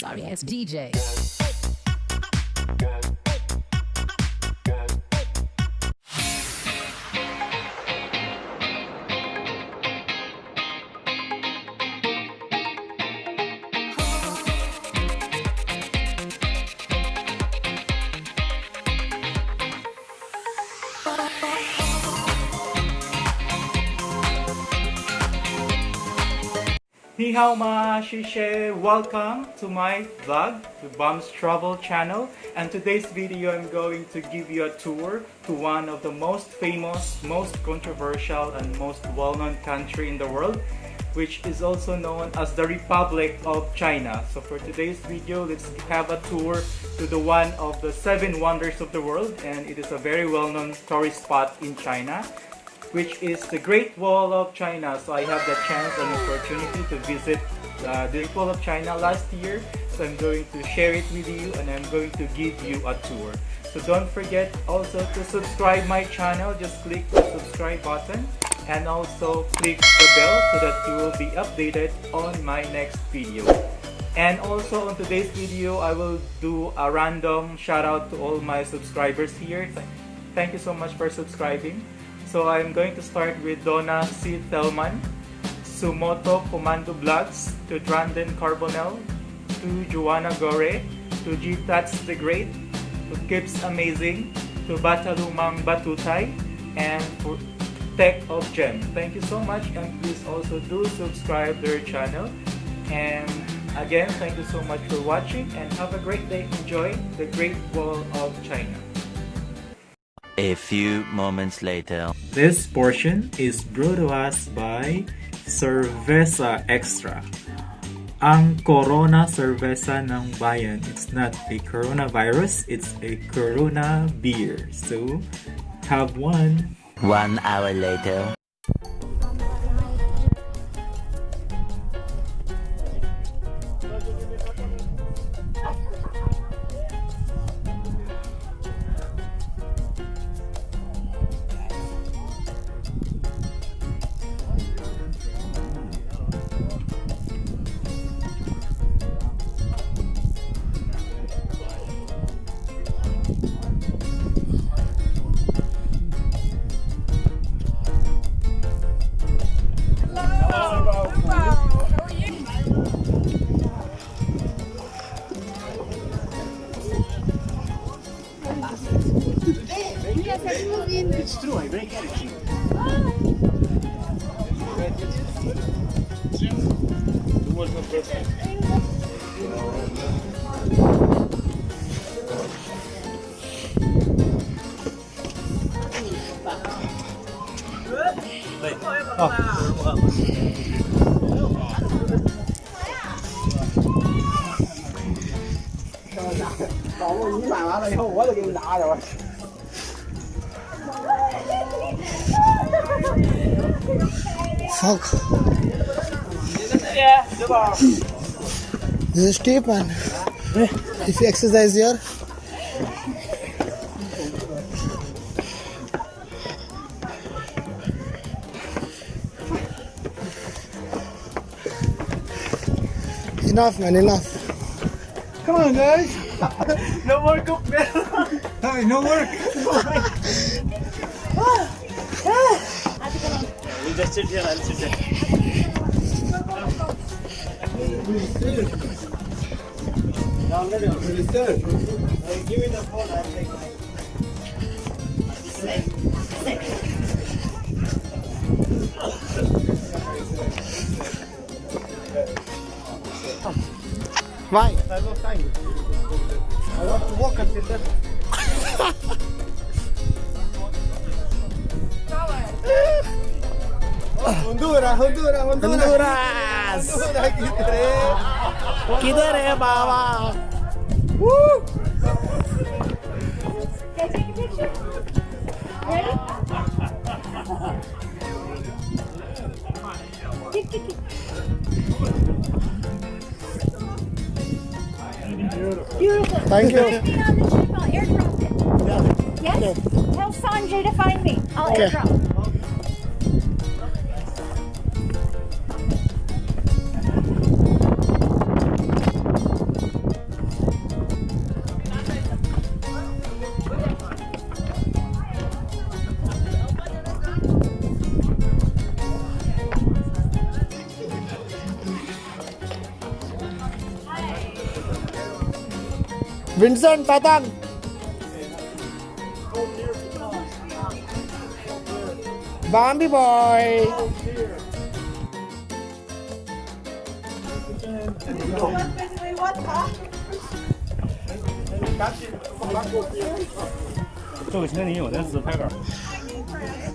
sorry ass DJ. Ni hao ma shishe, welcome to my vlog, the Bum's Travel channel, and today's video I'm going to give you a tour to one of the most famous, most controversial and most well-known country in the world, which is also known as the Republic of China. So for today's video, let's have a tour to the one of the 7 wonders of the world, and it is a very well-known tourist spot in China, which is the Great Wall of China. So I have the chance and opportunity to visit the Great Wall of China last year. So I'm going to share it with you and I'm going to give you a tour. So don't forget also to subscribe my channel. Just click the subscribe button and also click the bell so that you will be updated on my next video. And also on today's video, I will do a random shout out to all my subscribers here. Thank you so much for subscribing. So I'm going to start with Donna C. Thelman, Sumoto Commando Vlogs, to Dranden Carbonell, to Joanna Gore, to G. Tats the Great, to Kips Amazing, to Batalumang Batutay, and for Tech of Gem. Thank you so much, and please also do subscribe their channel. And again, thank you so much for watching and have a great day. Enjoy the Great Wall of China. A few moments later. This portion is brought to us by Cerveza Extra. Ang Corona Cerveza ng Bayan. It's not a coronavirus, it's a Corona beer. So, have one. 1 hour later. It's true, I break everything. Можно просто. Bảo con nghĩ bà này không có được cái lạ rồi. Fuck. This is steep, man. If you exercise here, enough, man, enough. Come on, guys. No more cook, man. No work. We just sit here. I'll sit there. Give me the phone. I'll take mine. Why? I have no time. I want to walk until then. Honduras. Kidere, Baba. Woo! Can I take a picture? Ready? Tick. Beautiful. Thank you. Find me on the ship. I'll airdrop it. Yes? Okay. Tell Sanjay to find me. I'll Okay. airdrop. Vincent, Tatang. Bambi boy.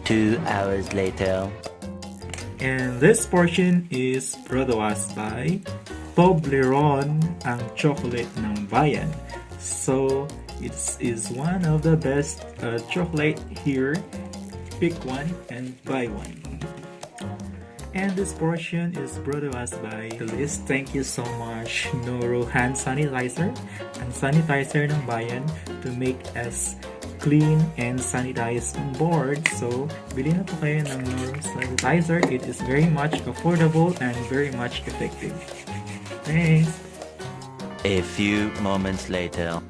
Two hours later. And this portion is brought to us by Toblerone, ang chocolate ng bayan. So, it is one of the best chocolate here. Pick one and buy one. And this portion is brought to us by Liz. Thank you so much, Noro Hand Sanitizer, ang sanitizer ng bayan to make us clean and sanitize on board. So, bilhin na po kayo ng Noro Sanitizer. It is very much affordable and very much effective. Thanks! A few moments later.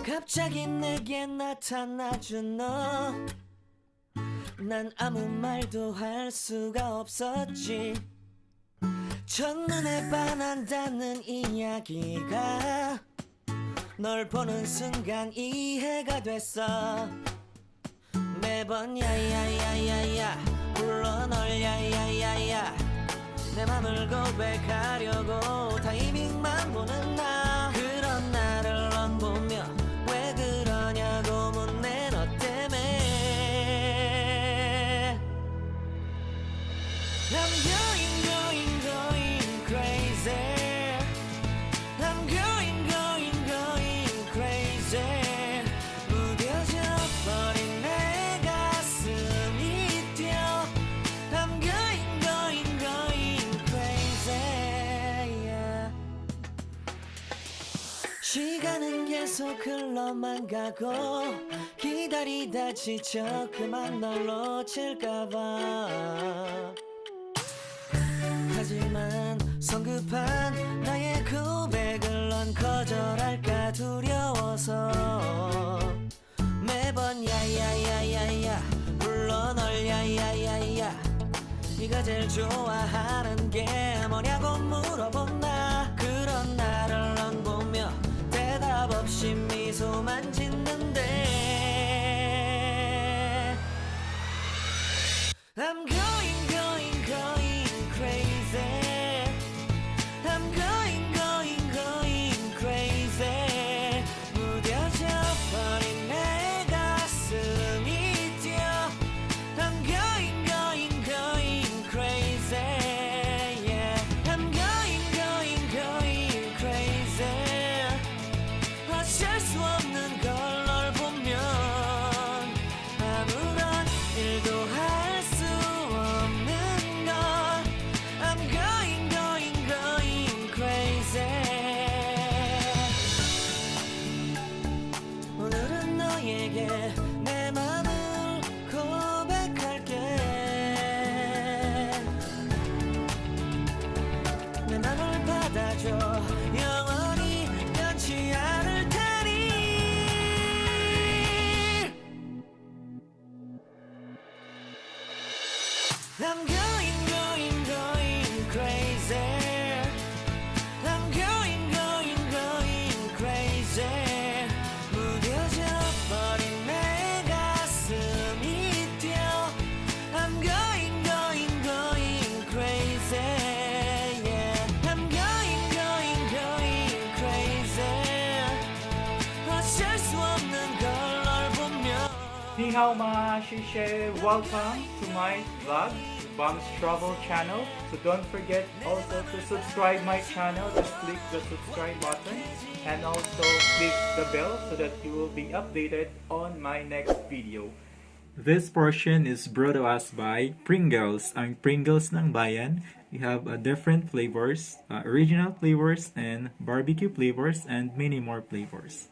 갑자기 내게 나타나준 너, 난 아무 말도 할 수가 없었지. 첫눈에 반한다는 이야기가 널 보는 순간 이해가 됐어. 매번 야야야야야 불러 널 야야야야, 내 맘을 고백하려고 타이밍만 보는 나. 그런 나를 넌 보며 왜 그러냐고 묻네, 너 때문에. I'm going crazy. I'm going crazy. 무뎌져 버린 내 가슴이 뛰어. I'm going crazy. Yeah. 시간은 계속 흘러만 가고 기다리다 지쳐 그만 널 놓칠까봐. 하지만 성급한 나의 고백을 넌 거절할까 두려워서 매번 야야야야야 불러 널 야야야야. 네가 제일 좋아하는 게 뭐냐고 물어본 나. 그런 나를 넌 보며 대답 없이 미소만 짓는데. I'm going crazy. I'm going crazy. 무뎌져 버린 내 가슴이 뛰어. I'm going crazy. Yeah. I'm going crazy. 어쩔 수 없는 걸 널 보면 아무런 일도 할 수 없는 걸. I'm going crazy. 오늘은 너에게 내 맘을 고백할게. 내 맘을 받아줘. 영원히 변치 않을 테니. I'm going crazy. I'm going crazy. 무뎌져 버린 내 가슴이 뛰어. I'm going crazy. Yeah. I'm going crazy. 어쩔 수 없는 걸 널 보며. Ni hao ma, shishe, welcome to my vlog, Bomb's Travel channel. So don't forget also to subscribe my channel. Just click the subscribe button and also click the bell so that you will be updated on my next video. This portion is brought to us by Pringles. Ang Pringles ng bayan. We have different flavors, original flavors and barbecue flavors and many more flavors.